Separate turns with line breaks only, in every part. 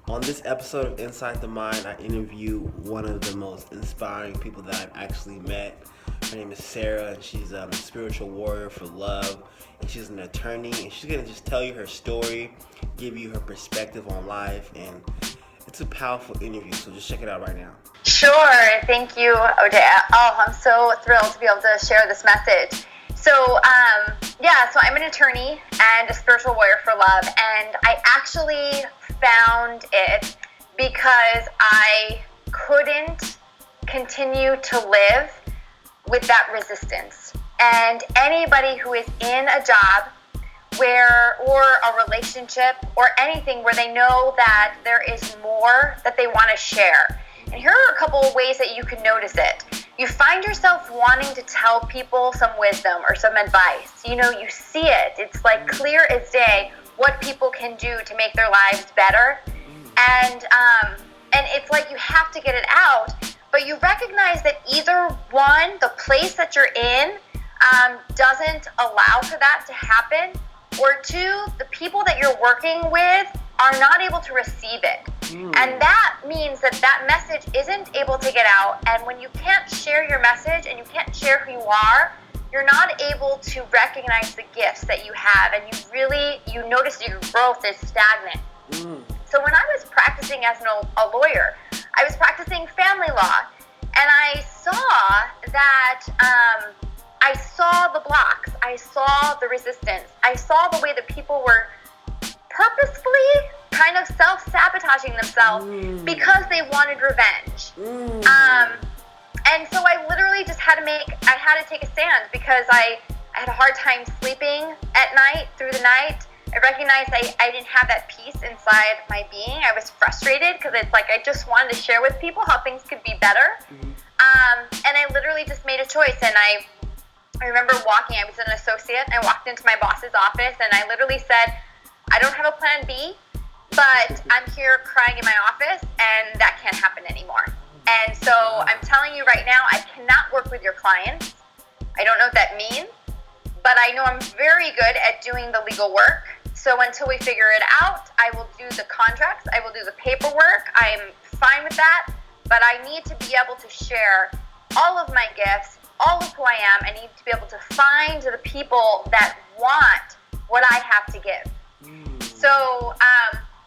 On this episode of Inside the Mind, I interview one of the most inspiring people that I've actually met. Her name is Sarah, and she's a spiritual warrior for love, and she's an attorney, and she's going to just tell you her story, give you her perspective on life, and it's a powerful interview, so just check it out right now.
Sure. Thank you, Odea. Oh, I'm so thrilled to be able to share this message. So I'm an attorney and a spiritual warrior for love, and I actually found it because I couldn't continue to live with that resistance. And anybody who is in a job or a relationship or anything where they know that there is more that they want to share. And here are a couple of ways that you can notice it. You find yourself wanting to tell people some wisdom or some advice. You see it. It's like clear as day what people can do to make their lives better. And it's like you have to get it out, but you recognize that either one, the place that you're in, doesn't allow for that to happen, or two, the people that you're working with are not able to receive it. And that means that message isn't able to get out. And when you can't share your message and you can't share who you are, you're not able to recognize the gifts that you have. And you notice your growth is stagnant. So when I was practicing as a lawyer, I was practicing family law. And I saw that, I saw the blocks. I saw the resistance. I saw the way that people were purposefully kind of self-sabotaging themselves because they wanted revenge. And so I literally just had to take a stand because I had a hard time sleeping at night, through the night. I recognized I didn't have that peace inside my being. I was frustrated because it's like I just wanted to share with people how things could be better. And I literally just made a choice. And I remember I was an associate, and I walked into my boss's office and I literally said, I don't have a plan B, but I'm here crying in my office and that can't happen anymore. And so I'm telling you right now, I cannot work with your clients. I don't know what that means, but I know I'm very good at doing the legal work. So until we figure it out, I will do the contracts, I will do the paperwork. I'm fine with that, but I need to be able to share all of my gifts, all of who I am. I need to be able to find the people that want what I have to give. So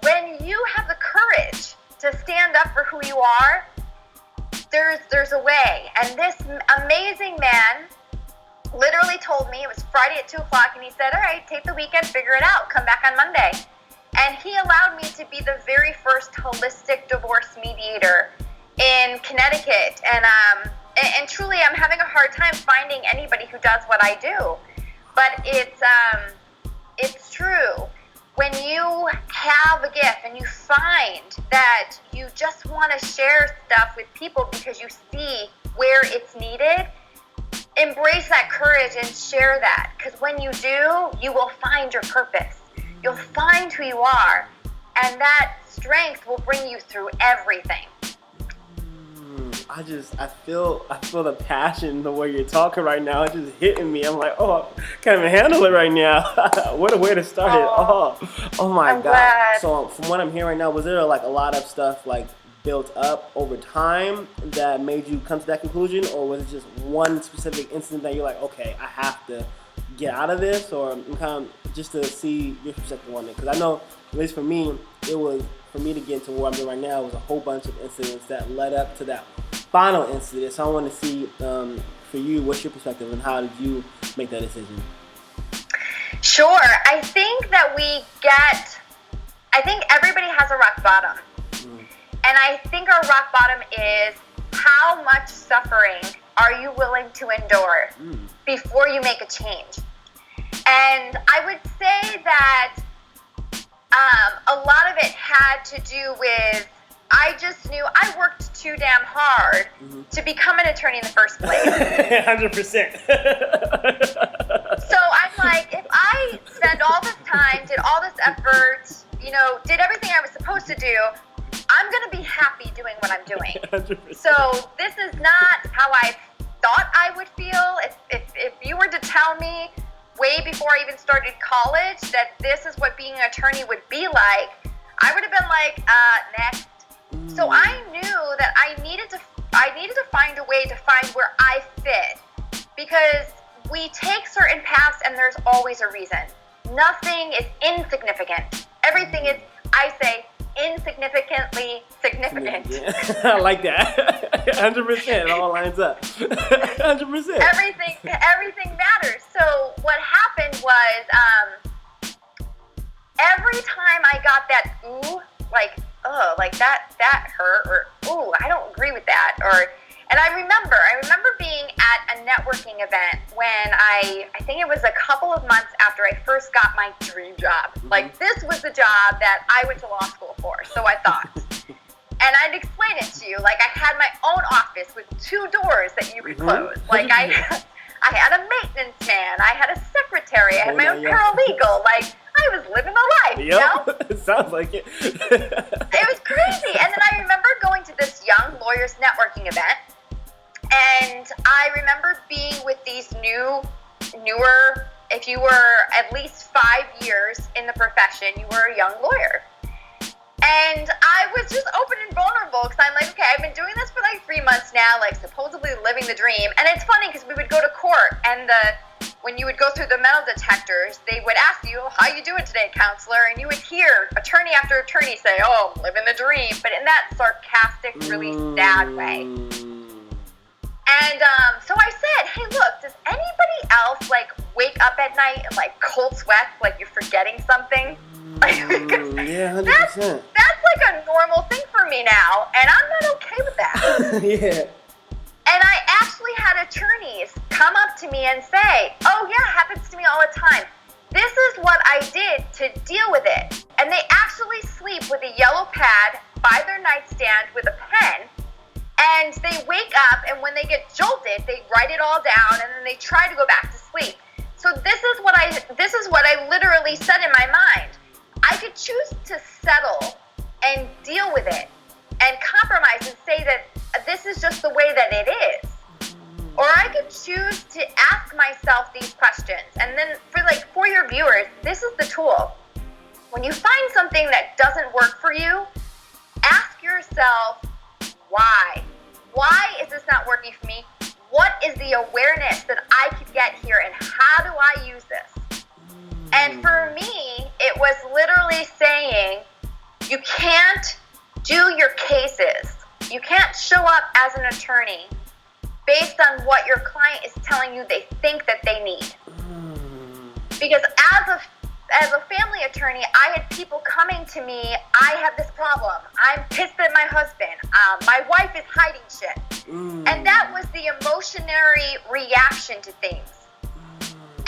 when you have the courage to stand up for who you are, there's a way. And this amazing man literally told me, it was Friday at 2 o'clock, and he said, all right, take the weekend, figure it out, come back on Monday. And he allowed me to be the very first holistic divorce mediator in Connecticut. And truly, I'm having a hard time finding anybody who does what I do. But it's true. When you have a gift and you find that you just want to share stuff with people because you see where it's needed, embrace that courage and share that. Because when you do, you will find your purpose. You'll find who you are. And that strength will bring you through everything.
I feel the passion the way you're talking right now. It's just hitting me. I'm like, I can't even handle it right now. What a way to start it. Oh my God.
Glad.
So from what I'm hearing right now, was there like a lot of stuff like built up over time that made you come to that conclusion, or was it just one specific incident that you're like, okay, I have to get out of this, or kind of just to see your perspective on it? Because I know, at least for me, it was, for me to get into where I'm doing right now, it was a whole bunch of incidents that led up to that final incident. So I want to see, for you, what's your perspective and how did you make that decision?
Sure. I think everybody has a rock bottom. And I think our rock bottom is, how much suffering are you willing to endure before you make a change? And I would say that a lot of it had to do with, I just knew I worked too damn hard to become an attorney in the first place.
100%.
So I'm like, if I spend all this time, did all this effort, did everything I was supposed to do, I'm going to be happy doing what I'm doing. 100%. So this is not how I thought I would feel. If you were to tell me way before I even started college that this is what being an attorney would be like, I would have been like, next. So I knew that I needed to find a way to find where I fit, because we take certain paths and there's always a reason. Nothing is insignificant. Everything is, I say, insignificantly significant.
Yeah. I like that. 100%. It all lines up. 100%.
Everything matters. So what happened was, every time I got that ooh, like, oh, like that hurt, or ooh, I don't agree with that, and I remember being at a networking event when I think it was a couple of months after I first got my dream job. Like, this was the job that I went to law school for, so I thought. And I'd explain it to you, like, I had my own office with 2 doors that you could close. Like, I had a maintenance man, I had a secretary, I had my own paralegal, like, I was living the life, you know?
It sounds like it.
It was crazy. And then I remember going to this young lawyers networking event, and I remember being with these newer, if you were at least 5 years in the profession, you were a young lawyer. And I was just open and vulnerable, because I'm like, okay, I've been doing this for like 3 months now, like supposedly living the dream. And it's funny because we would go to court, and when you would go through the metal detectors, they would ask you, how you doing today, counselor? And you would hear attorney after attorney say, oh, I'm living the dream, but in that sarcastic, really sad way. And so I said, hey, look, does anybody else like wake up at night and like cold sweat, like you're forgetting something?
Yeah, 100%.
That's like a normal thing for me now, and I'm not okay with that.
Yeah.
And I actually had attorneys come up to me and say, oh yeah, it happens to me all the time. This is what I did to deal with it. And they actually sleep with a yellow pad by their nightstand with a pen, and they wake up, and when they get jolted, they write it all down, and then they try to go back to sleep. So this is what I literally said in my mind. I could choose to settle and deal with it and compromise and say that this is just the way that it is. Or I could choose to ask myself these questions. And then for your viewers, this is the tool. When you find something that doesn't work for you, ask yourself, why? Why is this not working for me? What is the awareness that I could get here, and how do I use this? And for me, it was literally saying, you can't do your cases. You can't show up as an attorney based on what your client is telling you they think that they need. Because as a family attorney, I had people coming to me, I have this problem, I'm pissed at my husband, my wife is hiding shit. And that was the emotionary reaction to things.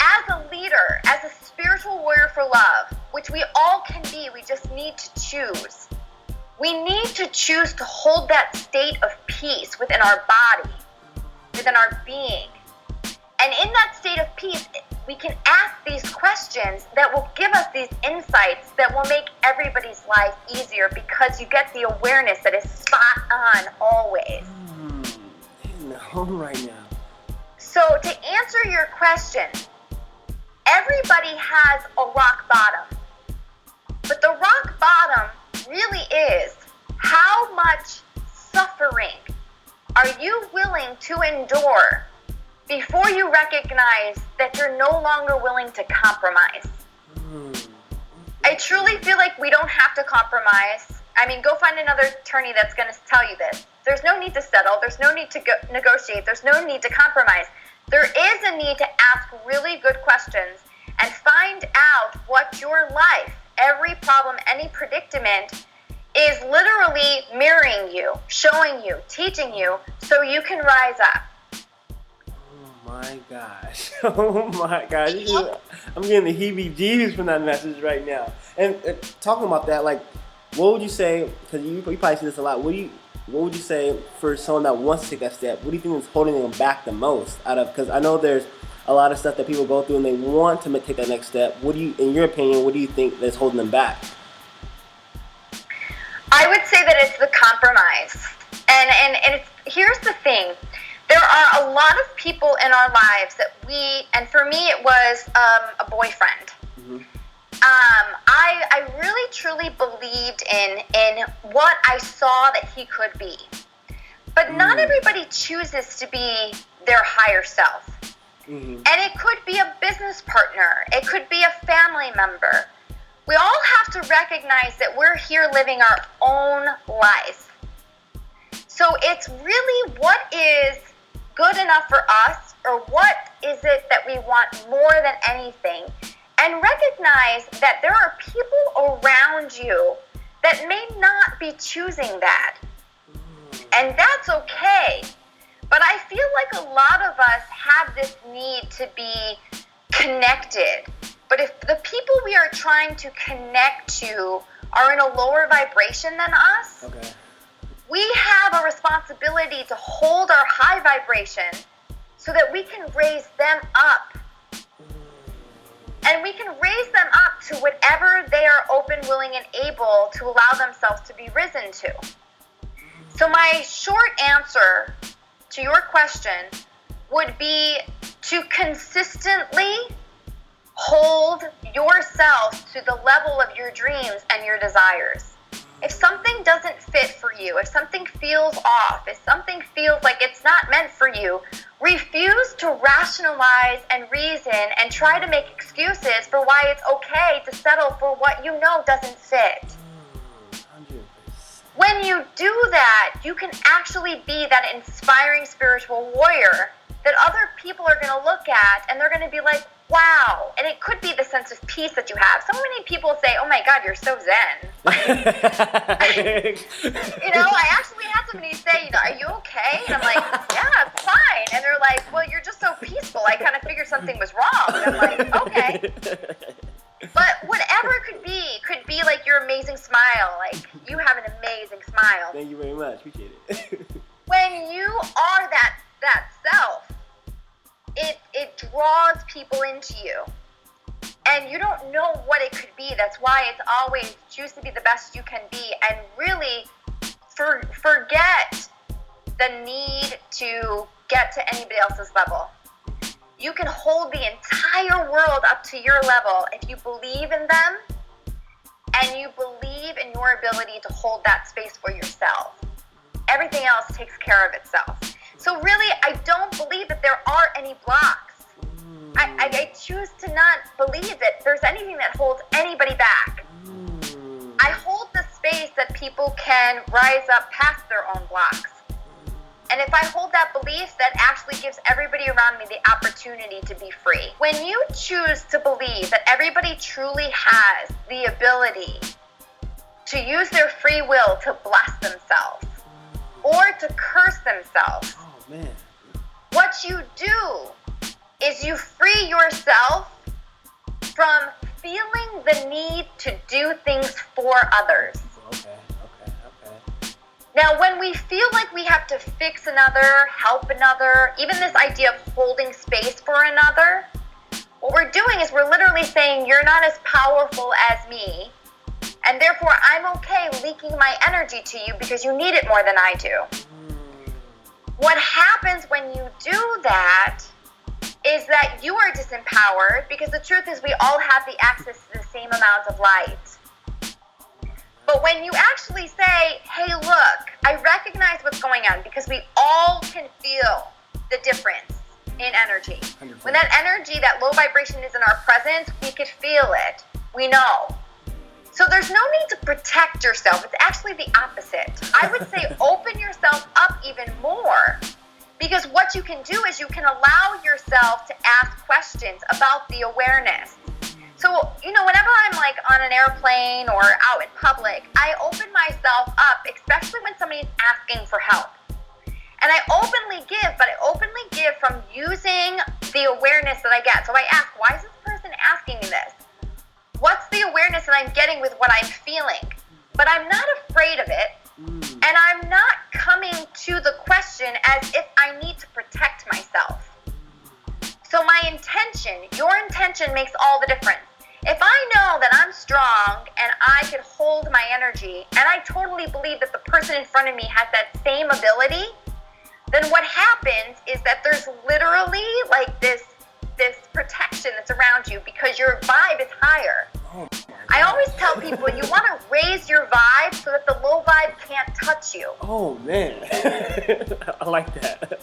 As a leader, as a spiritual warrior for love, which we all can be, we just need to choose. We need to choose to hold that state of peace within our body, within our being. And in that state of peace, we can ask these questions that will give us these insights that will make everybody's life easier, because you get the awareness that is spot on always.
Hitting the home right now.
So to answer your question, everybody has a rock bottom. But the rock bottom really is, how much suffering are you willing to endure before you recognize that you're no longer willing to compromise? I truly feel like we don't have to compromise. I mean, go find another attorney that's going to tell you this. There's no need to settle. There's no need to negotiate. There's no need to compromise. There is a need to ask really good questions and find out what your life, every problem, any predicament, is literally mirroring you, showing you, teaching you, so you can rise up.
Oh my gosh. Oh my gosh. I'm getting the heebie-jeebies from that message right now. And talking about that, like, what would you say, because you probably see this a lot, what would you say for someone that wants to take that step? What do you think is holding them back the most because I know there's a lot of stuff that people go through and they want to take that next step. In your opinion, what do you think that's holding them back?
I would say that it's the compromise. And here's the thing. There are a lot of people in our lives that and for me it was a boyfriend. I really truly believed in what I saw that he could be. But not everybody chooses to be their higher self. And it could be a business partner. It could be a family member. We all have to recognize that we're here living our own life. So it's really what is good enough for us, or what is it that we want more than anything? And recognize that there are people around you that may not be choosing that. And that's okay. But I feel like a lot of us have this need to be connected. But if the people we are trying to connect to are in a lower vibration than us, we have a responsibility to hold our high vibration so that we can raise them up. And we can raise them up to whatever they are open, willing, and able to allow themselves to be risen to. So my short answer to your question would be to consistently hold yourself to the level of your dreams and your desires. If something doesn't fit for you, if something feels off, if something feels like it's not meant for you, refuse to rationalize and reason and try to make excuses for why it's okay to settle for what you know doesn't fit.
100%.
When you do that, you can actually be that inspiring spiritual warrior that other people are going to look at and they're going to be like, wow. And it could be the sense of peace that you have. So many people say, oh my God, you're so zen. I actually had somebody say, are you okay? And I'm like, yeah, it's fine. And they're like, well, you're just so peaceful. I kind of figured something was wrong. And I'm like, okay. But whatever it could be like your amazing smile. Like, you have an amazing smile.
Thank you very much. Appreciate it.
When you are that self, it draws people into you. And you don't know what it could be. That's why it's always choose to be the best you can be, and really forget the need to get to anybody else's level. You can hold the entire world up to your level if you believe in them and you believe in your ability to hold that space for yourself. Everything else takes care of itself. So really, I don't believe that there are any blocks. I choose to not believe that there's anything that holds anybody back. I hold the space that people can rise up past their own blocks. And if I hold that belief, that actually gives everybody around me the opportunity to be free. When you choose to believe that everybody truly has the ability to use their free will to bless themselves or to curse themselves, what you do is you free yourself from feeling the need to do things for others.
Okay.
Now, when we feel like we have to fix another, help another, even this idea of holding space for another, what we're doing is we're literally saying, you're not as powerful as me, and therefore I'm okay leaking my energy to you because you need it more than I do. What happens when you do that is that you are disempowered, because the truth is we all have the access to the same amount of light. But when you actually say, hey, look, I recognize what's going on, because we all can feel the difference in energy. 100%. When that energy, that low vibration is in our presence, we could feel it. We know. So there's no need to protect yourself. It's actually the opposite. I would say open yourself up even more. Because what you can do is you can allow yourself to ask questions about the awareness. So, whenever I'm like on an airplane or out in public, I open myself up, especially when somebody's asking for help. And I openly give, but I openly give from using the awareness that I get. So I ask, why is this person asking me this? What's the awareness that I'm getting with what I'm feeling? But I'm not afraid of it. And I'm not coming to the question as if I need to protect myself. So my intention, your intention makes all the difference. If I know that I'm strong and I can hold my energy, and I totally believe that the person in front of me has that same ability, then what happens is that there's literally like this protection that's around you because your vibe is higher. I always tell people you want to raise your vibe so that the low vibe can't touch you.
Oh, man. I like that.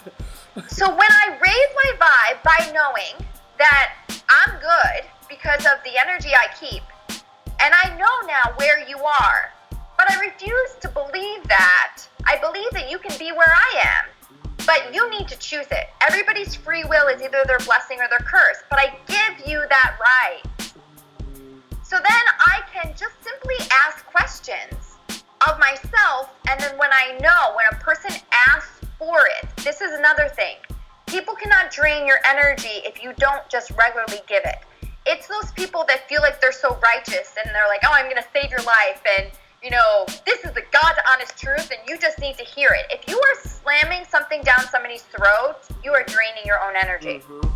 So when I raise my vibe by knowing that I'm good because of the energy I keep, and I know now where you are, but I refuse to believe that. I believe that you can be where I am, but you need to choose it. Everybody's free will is either their blessing or their curse, but I give you that right. So then I can just simply ask questions of myself, and then when I know, when a person asks for it, this is another thing. People cannot drain your energy if you don't just regularly give it. It's those people that feel like they're so righteous and they're like, oh, I'm going to save your life, and you know, this is the God's honest truth and you just need to hear it. If you are slamming something down somebody's throat, you are draining your own energy.
Mm-hmm.